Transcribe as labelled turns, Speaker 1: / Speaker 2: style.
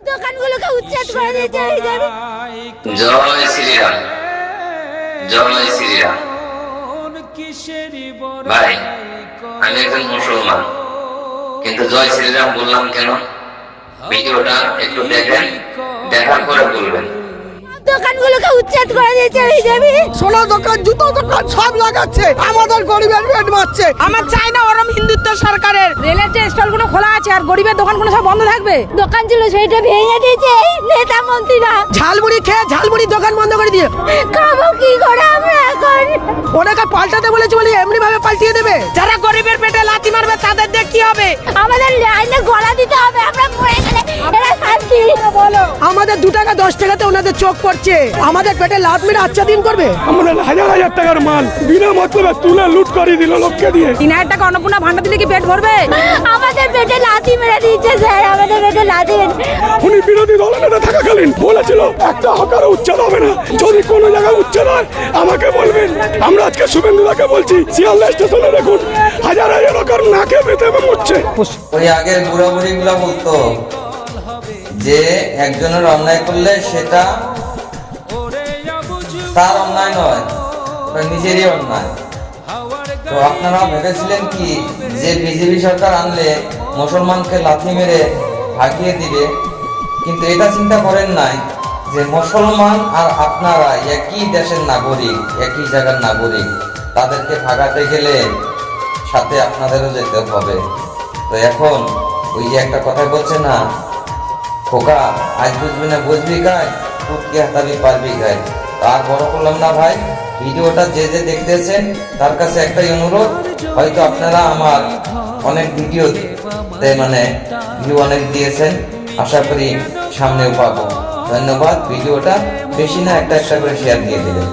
Speaker 1: দোকানগুলোকে উচ্ছেদ করে দিয়েছে।
Speaker 2: জয় শ্রীরাম, জয় শ্রীরাম। ভাই, আমি একজন মুসলমান, কিন্তু জয় শ্রীরাম বললাম কেন? ভিডিওটা একটু দেখেন, দেখার পরে বলবেন।
Speaker 1: দোকানগুলোকে উচ্ছেদ করে দিয়েছে বিজেপি।
Speaker 3: সোনা দোকান, জুতো দোকান সব লাগাচ্ছে, আমাদের গরিবের পেট মারছে।
Speaker 4: আমার চাই না ওরম হিন্দুত্ব সরকারের। রেলের যে স্টলগুলো খোলা আছে আর গরিবের দোকানগুলো সব বন্ধ থাকবে।
Speaker 1: দোকান ছিল সেইটা ভেঙে দিয়েছে নেতা মন্ত্রীরা।
Speaker 3: ঝালমুড়ি খেয়ে ঝালমুড়ি দোকান বন্ধ করে দিয়ে
Speaker 1: খাবো কি করে আমরা এখন?
Speaker 3: ওনাকে পাল্টাতে বলেছে বলে এমনি ভাবে পাল্টিয়ে দেবে।
Speaker 4: যারা গরিবের পেটে লাথি মারবে তাদের দিয়ে কি হবে?
Speaker 1: আমাদের লাইনে গলা দিতে হবে, আমরা মরে গেলে এরা শান্তি বলো।
Speaker 3: আমাদের 2 টাকা 10 টাকাতে ওনাদের চোখ পড়ছে, আমাদের পেটে লাত মেরে আচ্ছা দিন করবে।
Speaker 5: আমাদের হাজার হাজার টাকার মাল বিনা মতলবে তুলে লুট করে দিল লোককে দিয়ে।
Speaker 4: 3000 টাকা অন্নপূর্ণা ভান্ডার দিলে কি পেট ভরবে?
Speaker 1: আমাদের পেটে লাথি মেরে দিয়েছে স্যার, আমাদের পেটে লাথি।
Speaker 5: উনি বিরোধী দলনেতা থাকাকালীন বলেছিল একটা হকার উচ্ছেদ হবে না, যদি কোনো জায়গায় উচ্ছেদ হয় আমাকে বলবেন। আমরা আজকে শুভেন্দুদাকে বলছি, শিয়ালদা স্টেশনে দেখুন হাজার হাজার হকার নাকে বেঁধে মরছে।
Speaker 2: ওই আগের বুড়া বুড়ি গুলা বলতো যে একজনের অন্যায় করলে সেটা তার অন্যায় নয়, ওটা নিজেরই অন্যায়। তো আপনারা ভেবেছিলেন কি যে বিজেপি সরকার আনলে মুসলমানকে লাথি মেরে ভাগিয়ে দিবে, কিন্তু এটা চিন্তা করেন নাই যে মুসলমান আর আপনারা একই দেশের নাগরিক, একই জায়গার নাগরিক, তাদেরকে ভাগাতে গেলে সাথে আপনাদেরও যেতে হবে। তো এখন ওই যে একটা কথা বলছে না, খোকা আজ বুঝবি না বুঝবি গাই, কুটকে হাতাবি পারবি গাই। আর বড় করলাম না ভাই, ভিডিওটা যে যে দেখতেছেন তার কাছে একটাই অনুরোধ, হয়তো আপনারা আমার অনেক ভিডিওতে মানে ভিউ অনেক দিয়েছেন, আশা করি সামনেও পাবো। ধন্যবাদ। ভিডিওটা বেশি না একটা একটা করে শেয়ার দিয়ে দিলেন।